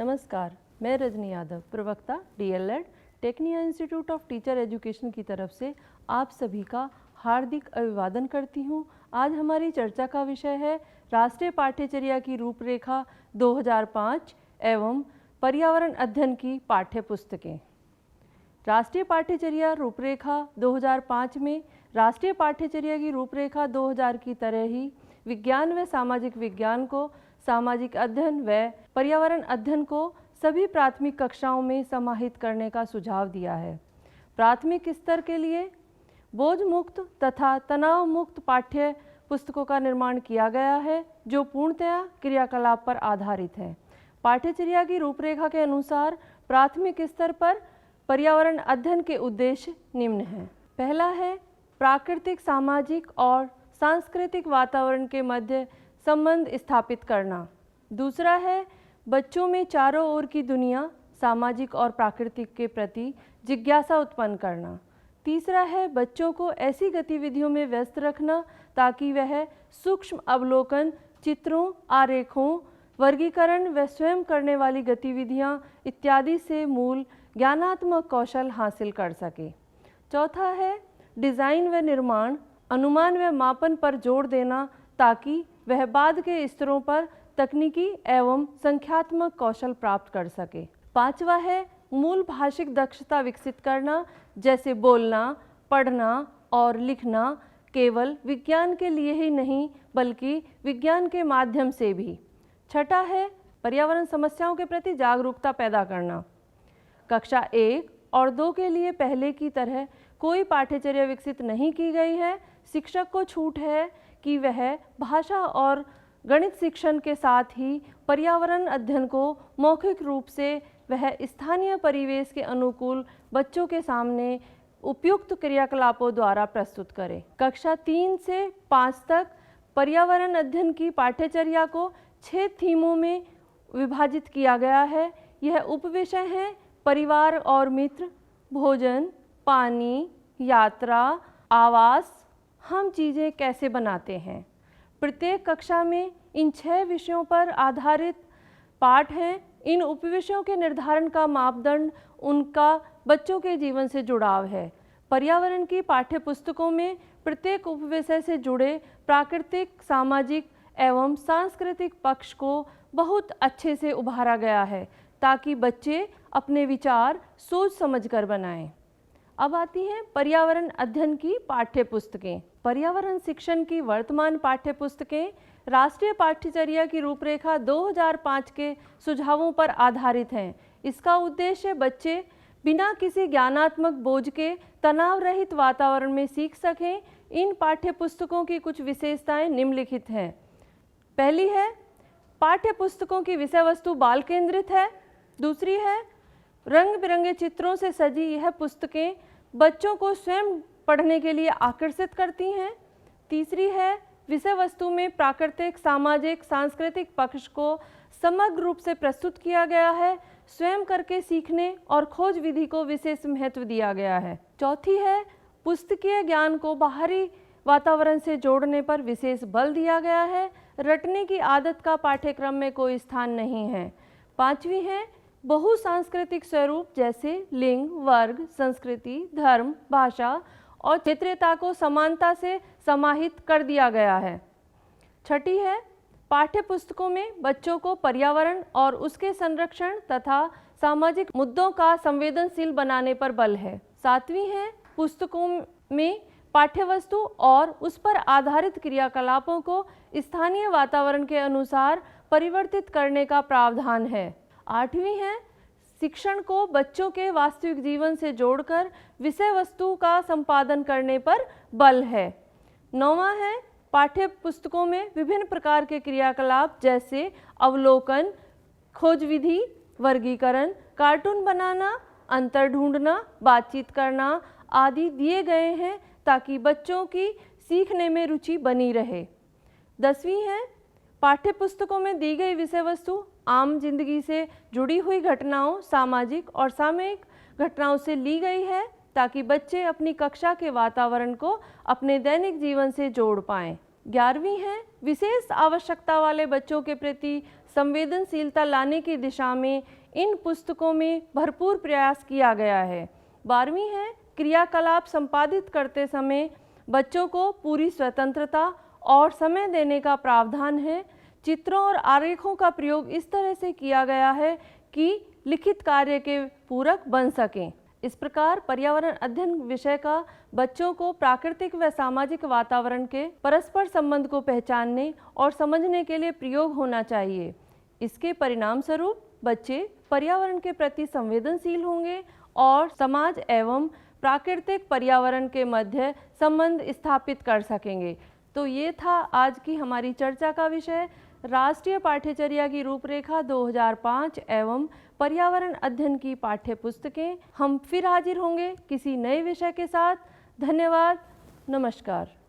नमस्कार, मैं रजनी यादव, प्रवक्ता DLED Tecnia institute of teacher education की तरफ से आप सभी का हार्दिक अभिवादन करती हूँ। आज हमारी चर्चा का विषय है राष्ट्रीय पाठ्यचर्या की रूपरेखा 2005 एवं पर्यावरण अध्ययन की पाठ्य पुस्तकें। राष्ट्रीय पाठ्यचर्या रूपरेखा 2005 में राष्ट्रीय पाठ्यचर्या की रूपरेखा 2000 की तरह ही विज्ञान व सामाजिक विज्ञान को, सामाजिक अध्ययन व पर्यावरण अध्ययन को सभी प्राथमिक कक्षाओं में समाहित करने का सुझाव दिया है। प्राथमिक स्तर के लिए बोझ मुक्त तथा तनाव मुक्त पाठ्य पुस्तकों का निर्माण किया गया है जो पूर्णतया क्रियाकलाप पर आधारित है। पाठ्यचर्या की रूपरेखा के अनुसार प्राथमिक स्तर पर पर्यावरण अध्ययन के उद्देश्य निम्न हैं। पहला है प्राकृतिक, सामाजिक और सांस्कृतिक वातावरण के मध्य संबंध स्थापित करना। दूसरा है बच्चों में चारों ओर की दुनिया, सामाजिक और प्राकृतिक के प्रति जिज्ञासा उत्पन्न करना। तीसरा है बच्चों को ऐसी गतिविधियों में व्यस्त रखना ताकि वह सूक्ष्म अवलोकन, चित्रों, आरेखों, वर्गीकरण व स्वयं करने वाली गतिविधियां इत्यादि से मूल ज्ञानात्मक कौशल हासिल कर सके। चौथा है डिज़ाइन व निर्माण, अनुमान व मापन पर जोर देना ताकि वह बाद के स्तरों पर तकनीकी एवं संख्यात्मक कौशल प्राप्त कर सके। पांचवा है मूल भाषिक दक्षता विकसित करना, जैसे बोलना, पढ़ना और लिखना, केवल विज्ञान के लिए ही नहीं बल्कि विज्ञान के माध्यम से भी। छठा है पर्यावरण समस्याओं के प्रति जागरूकता पैदा करना। कक्षा 1 और 2 के लिए पहले की तरह कोई पाठ्यचर्या विकसित नहीं की गई है। शिक्षक को छूट है कि वह भाषा और गणित शिक्षण के साथ ही पर्यावरण अध्ययन को मौखिक रूप से वह स्थानीय परिवेश के अनुकूल बच्चों के सामने उपयुक्त क्रियाकलापों द्वारा प्रस्तुत करे। कक्षा 3 से 5 तक पर्यावरण अध्ययन की पाठ्यचर्या को 6 थीमों में विभाजित किया गया है। यह उपविषय हैं परिवार और मित्र, भोजन, पानी, यात्रा, आवास, हम चीज़ें कैसे बनाते हैं। प्रत्येक कक्षा में इन 6 विषयों पर आधारित पाठ हैं। इन उपविषयों के निर्धारण का मापदंड उनका बच्चों के जीवन से जुड़ाव है। पर्यावरण की पाठ्य पुस्तकों में प्रत्येक उपविषय से जुड़े प्राकृतिक, सामाजिक एवं सांस्कृतिक पक्ष को बहुत अच्छे से उभारा गया है ताकि बच्चे अपने विचार सोच समझकर बनाएं। अब आती हैं पर्यावरण अध्ययन की पाठ्य पुस्तकें। पर्यावरण शिक्षण की वर्तमान पाठ्य पुस्तकें राष्ट्रीय पाठ्यचर्या की रूपरेखा 2005 के सुझावों पर आधारित हैं। इसका उद्देश्य बच्चे बिना किसी ज्ञानात्मक बोझ के तनाव रहित वातावरण में सीख सकें। इन पाठ्य पुस्तकों की कुछ विशेषताएं निम्नलिखित हैं। पहली है पाठ्य पुस्तकों की विषय वस्तु बाल केंद्रित है। दूसरी है रंग बिरंगे चित्रों से सजी यह पुस्तकें बच्चों को स्वयं पढ़ने के लिए आकर्षित करती हैं। तीसरी है विषय वस्तु में प्राकृतिक, सामाजिक, सांस्कृतिक पक्ष को समग्र रूप से प्रस्तुत किया गया है। स्वयं करके सीखने और खोज विधि को विशेष महत्व दिया गया है। चौथी है पुस्तकीय ज्ञान को बाहरी वातावरण से जोड़ने पर विशेष बल दिया गया है। रटने की आदत का पाठ्यक्रम में कोई स्थान नहीं है। पांचवी है बहुसांस्कृतिक स्वरूप जैसे लिंग, वर्ग, संस्कृति, धर्म, भाषा और क्षेत्रीयता को समानता से समाहित कर दिया गया है। छठी है पाठ्य पुस्तकों में बच्चों को पर्यावरण और उसके संरक्षण तथा सामाजिक मुद्दों का संवेदनशील बनाने पर बल है। सातवीं है पुस्तकों में पाठ्यवस्तु और उस पर आधारित क्रियाकलापों को स्थानीय वातावरण के अनुसार परिवर्तित करने का प्रावधान है। आठवीं है शिक्षण को बच्चों के वास्तविक जीवन से जोड़कर विषय वस्तु का संपादन करने पर बल है। नौवां है पाठ्य पुस्तकों में विभिन्न प्रकार के क्रियाकलाप जैसे अवलोकन, खोज विधि, वर्गीकरण, कार्टून बनाना, अंतर ढूंढना, बातचीत करना आदि दिए गए हैं ताकि बच्चों की सीखने में रुचि बनी रहे। 10वीं है पाठ्य पुस्तकों में दी गई विषय वस्तु आम जिंदगी से जुड़ी हुई घटनाओं, सामाजिक और सामयिक घटनाओं से ली गई है ताकि बच्चे अपनी कक्षा के वातावरण को अपने दैनिक जीवन से जोड़ पाएं। 11वीं है, विशेष आवश्यकता वाले बच्चों के प्रति संवेदनशीलता लाने की दिशा में इन पुस्तकों में भरपूर प्रयास किया गया है। 12वीं है, क्रियाकलाप संपादित करते समय बच्चों को पूरी स्वतंत्रता और समय देने का प्रावधान है। चित्रों और आरेखों का प्रयोग इस तरह से किया गया है कि लिखित कार्य के पूरक बन सकें। इस प्रकार पर्यावरण अध्ययन विषय का बच्चों को प्राकृतिक व सामाजिक वातावरण के परस्पर संबंध को पहचानने और समझने के लिए प्रयोग होना चाहिए। इसके परिणाम स्वरूप बच्चे पर्यावरण के प्रति संवेदनशील होंगे और समाज एवं प्राकृतिक पर्यावरण के मध्य संबंध स्थापित कर सकेंगे। तो ये था आज की हमारी चर्चा का विषय, राष्ट्रीय पाठ्यचर्या की रूपरेखा 2005 एवं पर्यावरण अध्ययन की पाठ्य पुस्तकें। हम फिर हाजिर होंगे किसी नए विषय के साथ। धन्यवाद, नमस्कार।